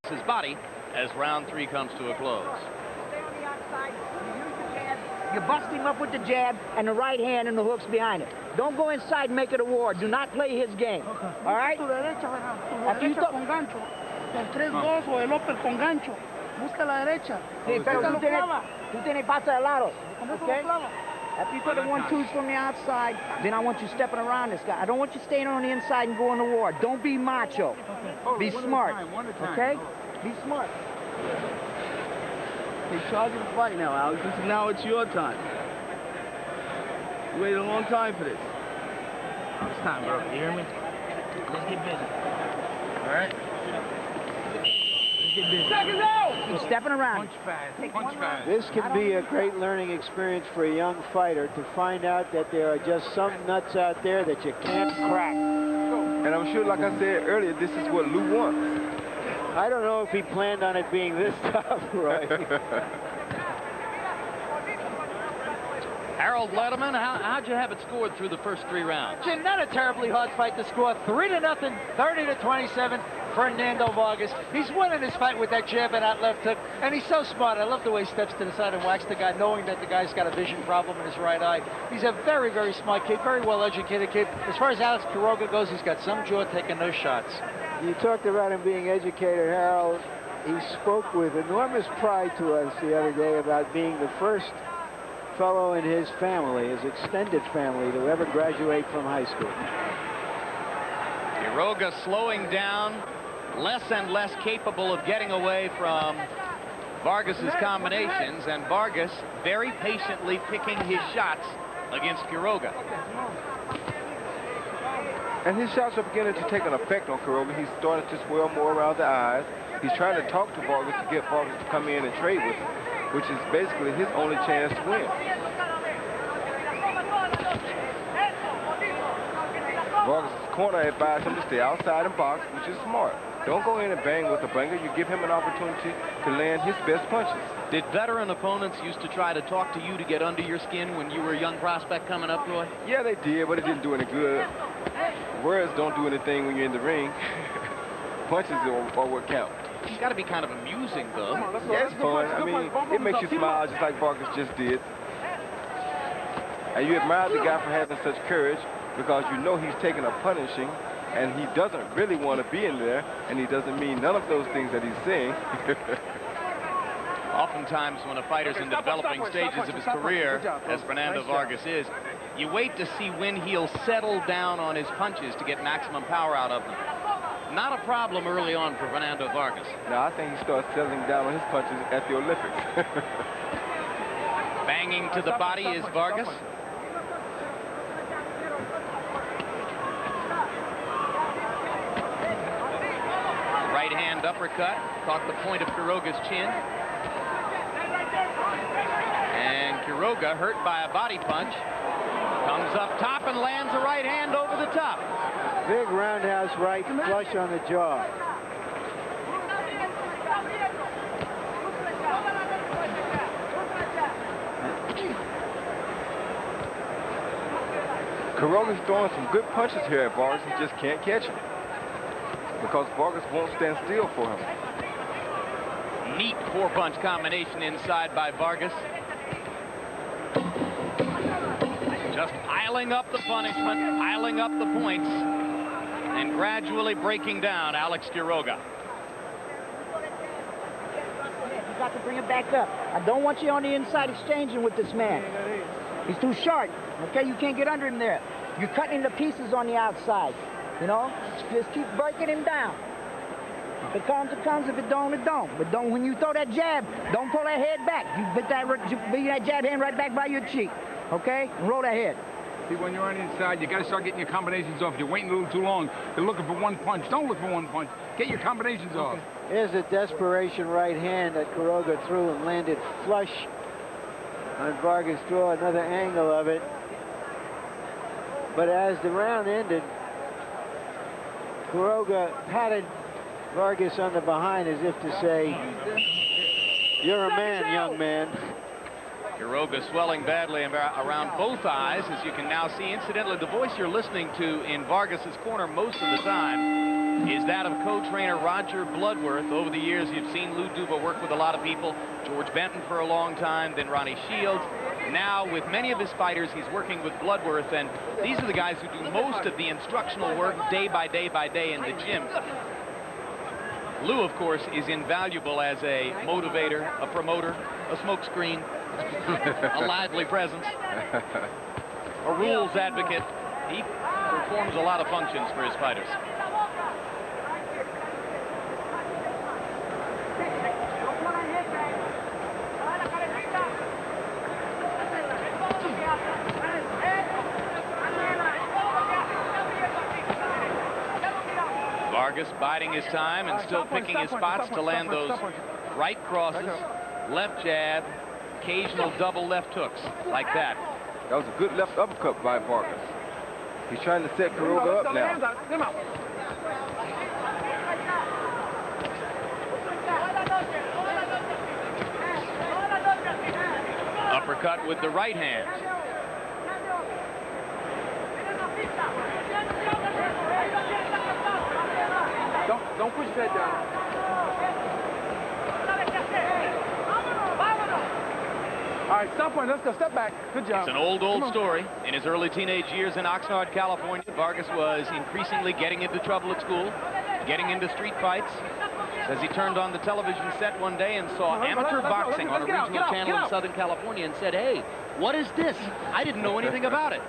his body as round 3 comes to a close. Stay on the outside. You use the jab. You bust him up with the jab and the right hand and the hooks behind it. Don't go inside and make it a war. Do not play his game. Okay. All right? After you con gancho. El 3-2 o el upper con gancho. Busca la derecha. Sí, pero tú tienes pasa de lado. Okay? After you throw the 1-2s from the outside, then I want you stepping around this guy. I don't want you staying on the inside and going to war. Don't be macho. Okay. Be smart. Okay? Be smart. Hey, charge the fight now, Alex. Now it's your time. You waited a long time for this. It's time, bro. You hear me? Let's get busy. All right? Let's get busy. Seconds out! You're stepping around. Punch fast. Punch fast. This can be a great learning experience for a young fighter to find out that there are just some nuts out there that you can't crack. And I'm sure, like I said earlier, this is what Lou wants. I don't know if he planned on it being this tough, Roy. Harold Letterman, how'd you have it scored through the first 3 rounds? Jim, not a terribly hard fight to score. 3-0, 30-27. Fernando Vargas. He's winning this fight with that jab and that left hook, and he's so smart. I love the way he steps to the side and whacks the guy, knowing that the guy's got a vision problem in his right eye. He's a very, very smart kid, very well-educated kid. As far as Alex Quiroga goes, he's got some jaw taking those shots. You talked about him being educated, Harold. He spoke with enormous pride to us the other day about being the first fellow in his family, his extended family, to ever graduate from high school. Quiroga slowing down, less and less capable of getting away from Vargas's combinations, and Vargas very patiently picking his shots against Quiroga. And his shots are beginning to take an effect on Quiroga. He's starting to swell more around the eyes. He's trying to talk to Vargas to get Vargas to come in and trade with him, which is basically his only chance to win. Vargas' corner advised him to stay outside and box, which is smart. Don't go in and bang with a banger. You give him an opportunity to land his best punches. Did veteran opponents used to try to talk to you to get under your skin when you were a young prospect coming up, Roy? Yeah, they did, but it didn't do any good. Words don't do anything when you're in the ring. Punches are what count. It's got to be kind of amusing, though. Yeah, it's fun. I mean, it makes you smile just like Vargas just did. And you admire the guy for having such courage, because you know he's taking a punishing, and he doesn't really want to be in there, and he doesn't mean none of those things that he's saying. Oftentimes when a fighter's in developing stages of his career, as Fernando Vargas is, you wait to see when he'll settle down on his punches to get maximum power out of them. Not a problem early on for Fernando Vargas. No, I think he starts settling down on his punches at the Olympics. Banging to the body is Vargas. Right hand uppercut caught the point of Quiroga's chin. And Quiroga, hurt by a body punch, comes up top and lands a right hand over the top. Big roundhouse right flush on the jaw. Quiroga's throwing some good punches here at Vargas. He just can't catch him, because Vargas won't stand still for him. Neat 4-punch combination inside by Vargas. Just piling up the punishment, piling up the points, and gradually breaking down Alex Quiroga. You got to bring it back up. I don't want you on the inside exchanging with this man. He's too short, okay? You can't get under him there. You're cutting him to pieces on the outside, you know? Just keep breaking him down. If it comes, it comes. If it don't, it don't. But don't, when you throw that jab, don't pull that head back. You put that jab hand right back by your cheek, okay? And roll that head. See, when you're on the inside, you got to start getting your combinations off. You're waiting a little too long. You're looking for one punch. Don't look for one punch. Get your combinations off. Here's a desperation right hand that Quiroga threw and landed flush on Vargas' draw. Another angle of it. But as the round ended, Quiroga patted Vargas on the behind as if to say, "You're a man, young man." Quiroga swelling badly around both eyes, as you can now see. Incidentally, the voice you're listening to in Vargas's corner most of the time is that of co-trainer Roger Bloodworth. Over the years, you've seen Lou Duva work with a lot of people. George Benton for a long time, then Ronnie Shields. Now, with many of his fighters, he's working with Bloodworth, and these are the guys who do most of the instructional work day by day by day in the gym. Lou, of course, is invaluable as a motivator, a promoter, a smokescreen, a lively presence, a rules advocate. He performs a lot of functions for his fighters. Vargas biding his time and still picking his spots to land those right crosses, left jab, occasional double left hooks like that. That was a good left uppercut by Vargas. He's trying to set Quiroga up now. Uppercut with the right hand. Don't push that down. All right, stop one. Let's go. Step back. Good job. It's an old story. In his early teenage years in Oxnard, California, Vargas was increasingly getting into trouble at school, getting into street fights. Says he turned on the television set one day and saw amateur boxing on a regional channel in Southern California and said, "Hey, what is this? I didn't know anything about it."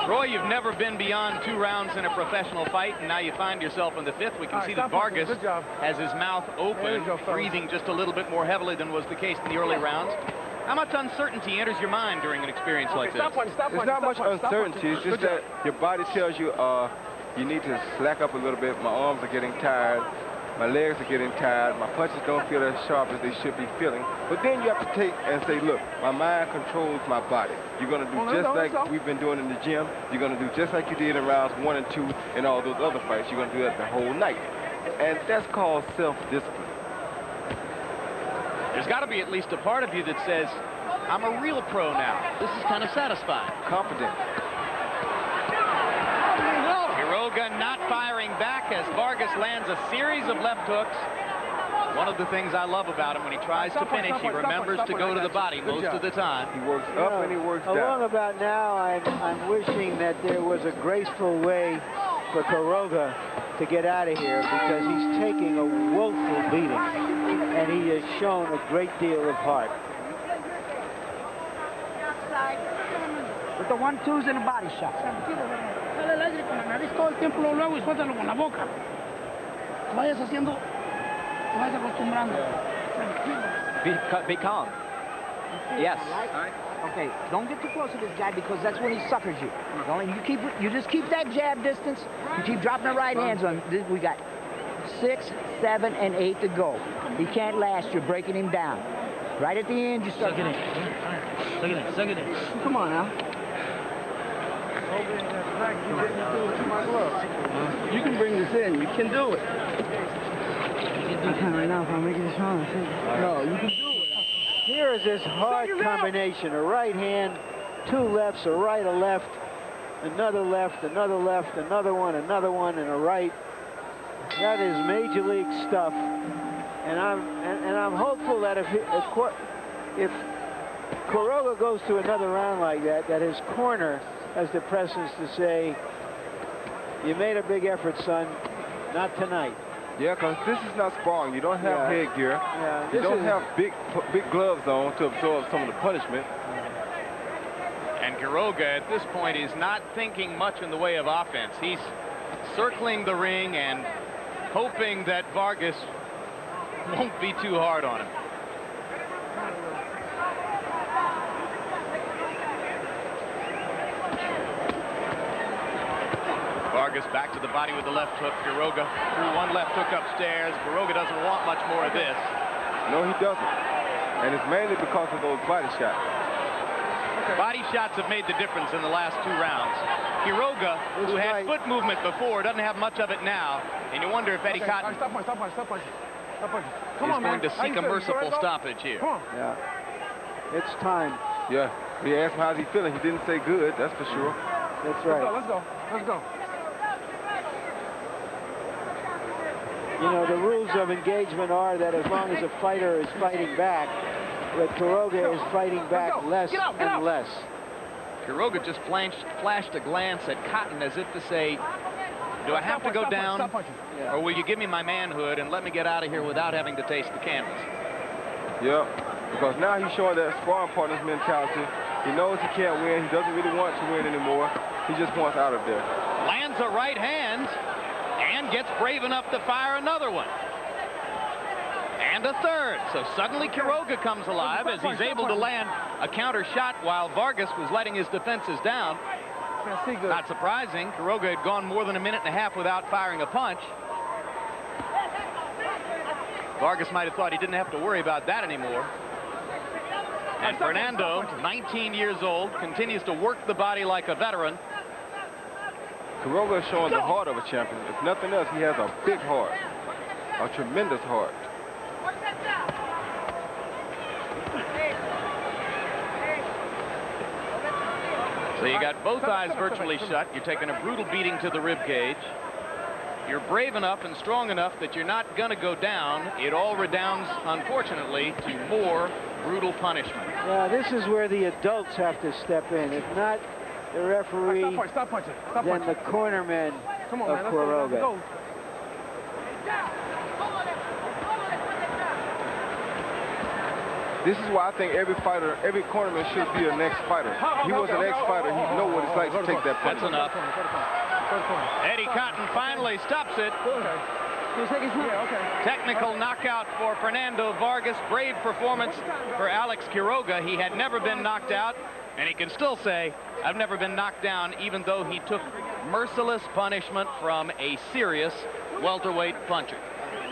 Roy, you've never been beyond 2 rounds in a professional fight, and now you find yourself in the 5th. We can see that Vargas has his mouth open, breathing just a little bit more heavily than was the case in the early rounds. How much uncertainty enters your mind during an experience like this? It's not much uncertainty. It's just that your body tells you you need to slack up a little bit. My arms are getting tired. My legs are getting tired. My punches don't feel as sharp as they should be feeling. But then you have to take and say, look, my mind controls my body. You're going to do just like we've been doing in the gym. You're going to do just like you did in rounds 1 and 2 and all those other fights. You're going to do that the whole night. And that's called self-discipline. There's got to be at least a part of you that says, I'm a real pro now. This is kind of satisfying. Confident. Quiroga not firing back as Vargas lands a series of left hooks. One of the things I love about him, when he tries to finish, he remembers to go to the body most of the time. He works up and he works down. Along about now, I'm wishing that there was a graceful way for Quiroga to get out of here, because he's taking a woeful beating, and he has shown a great deal of heart. With the 1-2s and a body shot. Dale el aire con la nariz todo el tiempo, luego y suéltalo con la boca. Vayas haciendo, vayas acostumbrando. Be calm. Yes. Okay, don't get too close to this guy, because that's when he suckers you. You just keep that jab distance. You keep dropping the right hands on. We got 6, 7, and 8 to go. He can't last. You're breaking him down. Right at the end, you start. Suck it in. Suck it in. Come on now. You can bring this in. You can do it. I can't right now if I'm making this wrong. No, you can do it. Here is this hard combination: a right hand, 2 lefts, a right, a left, another left, another left, another one, and a right. That is major league stuff. And I'm hopeful that if Quiroga goes to another round like that, that his corner has the presence to say, you made a big effort, son, not tonight. Yeah, because this is not sparring. You don't have headgear. Yeah, you don't have big gloves on to absorb some of the punishment. And Quiroga at this point is not thinking much in the way of offense. He's circling the ring and hoping that Vargas won't be too hard on him. Vargas back to the body with the left hook. Quiroga threw 1 left hook upstairs. Quiroga doesn't want much more of this. No, he doesn't. And it's mainly because of those body shots. Body shots have made the difference in the last 2 rounds. Quiroga, who had foot movement before, doesn't have much of it now. And you wonder if Eddie Cotton Stop punching. is going to seek a merciful stoppage here. Come on. Yeah. It's time. Yeah. We asked him how's he feeling. He didn't say good, that's for sure. That's right. Let's go. You know, the rules of engagement are that as long as a fighter is fighting back, that Quiroga is fighting back less and less. Quiroga just flashed a glance at Cotton as if to say, do I have to go down, or will you give me my manhood and let me get out of here without having to taste the canvas? Yeah, because now he's showing that sparring partner's mentality. He knows he can't win. He doesn't really want to win anymore. He just wants out of there. Lands a right hand and gets brave enough to fire another one. And a third. So suddenly Quiroga comes alive as he's able to land a counter shot while Vargas was letting his defenses down. Not surprising. Quiroga had gone more than a minute and a half without firing a punch. Vargas might have thought he didn't have to worry about that anymore. And Fernando, 19 years old, continues to work the body like a veteran. Quiroga is showing the heart of a champion. If nothing else, he has a big heart, a tremendous heart. So you got both eyes virtually shut. You're taking a brutal beating to the rib cage. You're brave enough and strong enough that you're not going to go down. It all redounds, unfortunately, to more brutal punishment. Yeah, this is where the adults have to step in. If not the referee, Stop punching. then the cornermen of Quiroga. This is why I think every fighter, every cornerman should be an ex-fighter. He was an ex-fighter. He knows what it's like to take that punch. That's enough. Eddie Cotton finally stops it. Technical knockout for Fernando Vargas. Brave performance for Alex Quiroga. He had never been knocked out, and he can still say, I've never been knocked down, even though he took merciless punishment from a serious welterweight puncher.